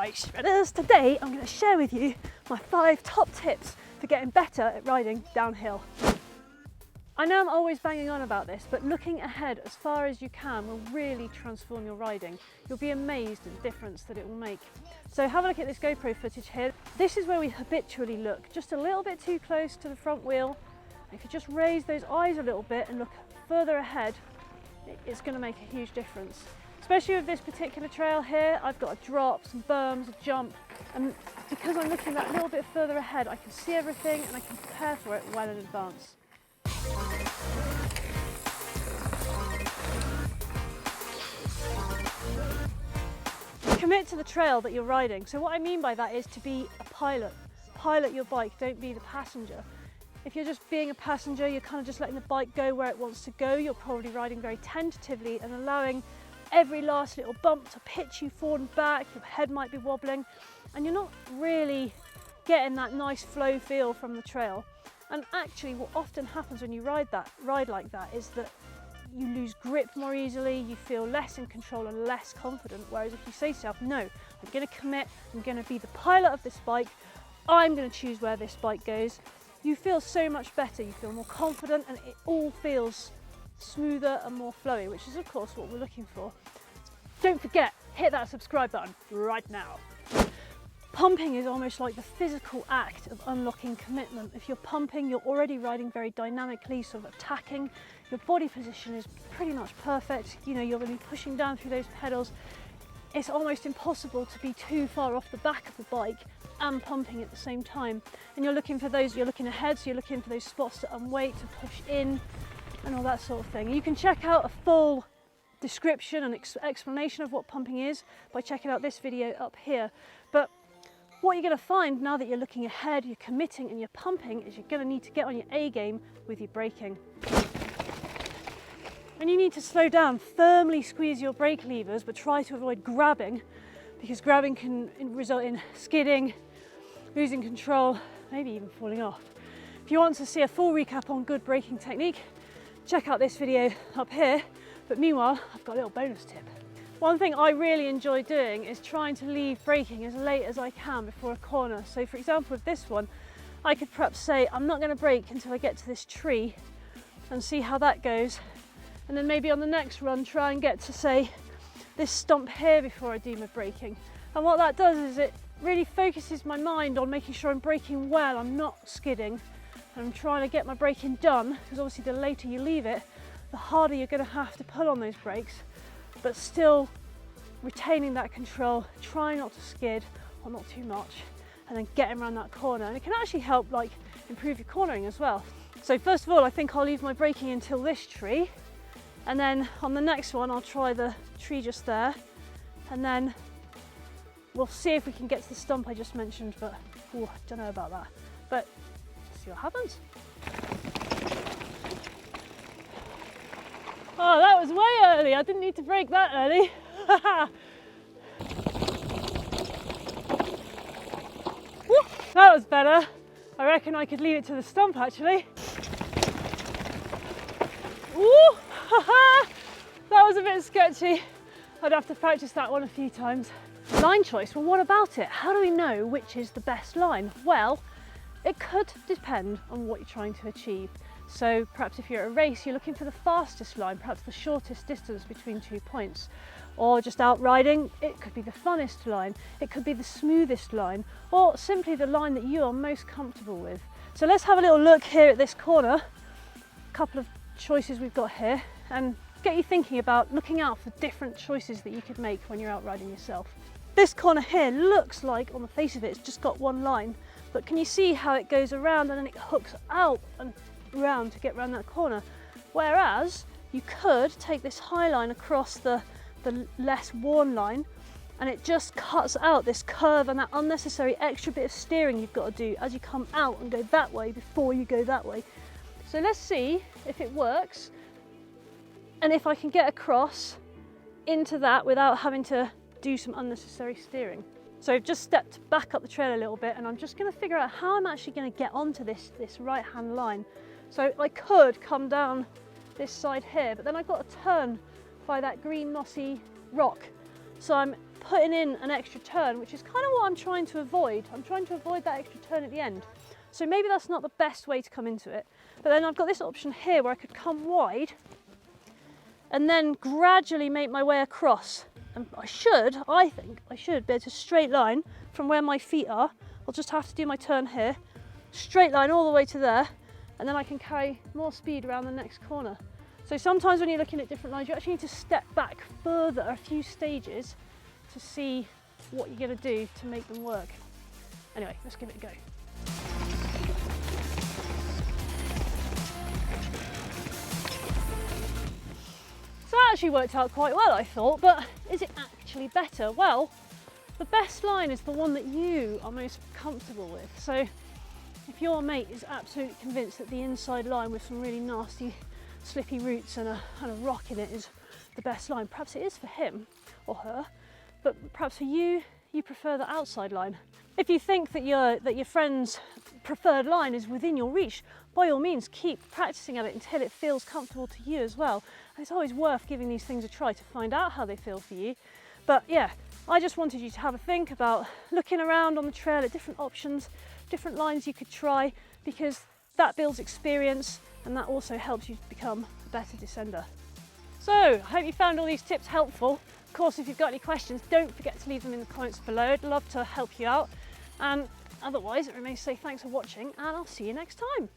Right, shredders, today I'm going to share with you my 5 top tips for getting better at riding downhill. I know I'm always banging on about this, but looking ahead as far as you can will really transform your riding. You'll be amazed at the difference that it will make. So have a look at this GoPro footage here. This is where we habitually look, just a little bit too close to the front wheel. If you just raise those eyes a little bit and look further ahead, it's going to make a huge difference. Especially with this particular trail here, I've got a drop, some berms, a jump, and because I'm looking that little bit further ahead, I can see everything and I can prepare for it well in advance. Commit to the trail that you're riding. So what I mean by that is to be a pilot. Pilot your bike, don't be the passenger. If you're just being a passenger, you're kind of just letting the bike go where it wants to go. You're probably riding very tentatively and allowing every last little bump to pitch you forward and back. Your head might be wobbling and you're not really getting that nice flow feel from the trail. And actually what often happens when you ride like that is that you lose grip more easily, you feel less in control and less confident. Whereas if you say to yourself, no, I'm going to commit, I'm going to be the pilot of this bike, I'm going to choose where this bike goes, you feel so much better, you feel more confident and it all feels smoother and more flowy, which is of course what we're looking for. Don't forget, hit that subscribe button right now. Pumping is almost like the physical act of unlocking commitment. If you're pumping, you're already riding very dynamically, sort of attacking. Your body position is pretty much perfect. You know, you're going to be pushing down through those pedals. It's almost impossible to be too far off the back of the bike and pumping at the same time. And you're looking for those, you're looking ahead, so you're looking for those spots to unweight, to push in, and all that sort of thing. You can check out a full description and explanation of what pumping is by checking out this video up here. But what you're going to find now that you're looking ahead, you're committing and you're pumping is you're going to need to get on your A game with your braking. And you need to slow down, firmly squeeze your brake levers, but try to avoid grabbing, because grabbing can result in skidding, losing control, maybe even falling off. If you want to see a full recap on good braking technique, check out this video up here. But meanwhile, I've got a little bonus tip. One thing I really enjoy doing is trying to leave braking as late as I can before a corner. So for example, with this one, I could perhaps say, I'm not going to brake until I get to this tree and see how that goes. And then maybe on the next run, try and get to say this stump here before I do my braking. And what that does is it really focuses my mind on making sure I'm braking well, I'm not skidding, and I'm trying to get my braking done, because obviously the later you leave it, the harder you're going to have to pull on those brakes, but still retaining that control, trying not to skid or not too much, and then getting around that corner. And it can actually help like improve your cornering as well. So first of all, I think I'll leave my braking until this tree, and then on the next one I'll try the tree just there, and then we'll see if we can get to the stump I just mentioned, but I don't know about that. But see what happens. Oh, that was way early. I didn't need to brake that early. That was better. I reckon I could leave it to the stump actually. Ooh, that was a bit sketchy. I'd have to practice that one a few times. Line choice, well what about it? How do we know which is the best line? Well, it could depend on what you're trying to achieve. So perhaps if you're at a race, you're looking for the fastest line, perhaps the shortest distance between 2 points. Or just out riding, it could be the funnest line, it could be the smoothest line, or simply the line that you are most comfortable with. So let's have a little look here at this corner, a couple of choices we've got here, and get you thinking about looking out for different choices that you could make when you're out riding yourself. This corner here looks like, on the face of it, it's just got one line, but can you see how it goes around and then it hooks out and round to get around that corner? Whereas you could take this high line across the less worn line, and it just cuts out this curve and that unnecessary extra bit of steering you've got to do as you come out and go that way before you go that way. So let's see if it works and if I can get across into that without having to do some unnecessary steering. So I've just stepped back up the trail a little bit, and I'm just going to figure out how I'm actually going to get onto this right hand line. So I could come down this side here, but then I've got to turn by that green mossy rock. So I'm putting in an extra turn, which is kind of what I'm trying to avoid. I'm trying to avoid that extra turn at the end. So maybe that's not the best way to come into it. But then I've got this option here where I could come wide and then gradually make my way across. And I think I should be able to straight line from where my feet are. I'll just have to do my turn here, straight line all the way to there, and then I can carry more speed around the next corner. So sometimes when you're looking at different lines, you actually need to step back further a few stages to see what you're going to do to make them work. Anyway, let's give it a go. So that actually worked out quite well, I thought, but is it actually better? Well, the best line is the one that you are most comfortable with. So if your mate is absolutely convinced that the inside line with some really nasty slippy roots and a rock in it is the best line, perhaps it is for him or her, but perhaps for you, you prefer the outside line. If you think that your friend's preferred line is within your reach, by all means keep practicing at it until it feels comfortable to you as well. And it's always worth giving these things a try to find out how they feel for you. But yeah, I just wanted you to have a think about looking around on the trail at different options, different lines you could try, because that builds experience and that also helps you become a better descender. So I hope you found all these tips helpful. Of course, if you've got any questions, don't forget to leave them in the comments below. I'd love to help you out. And otherwise, it remains to say thanks for watching, and I'll see you next time.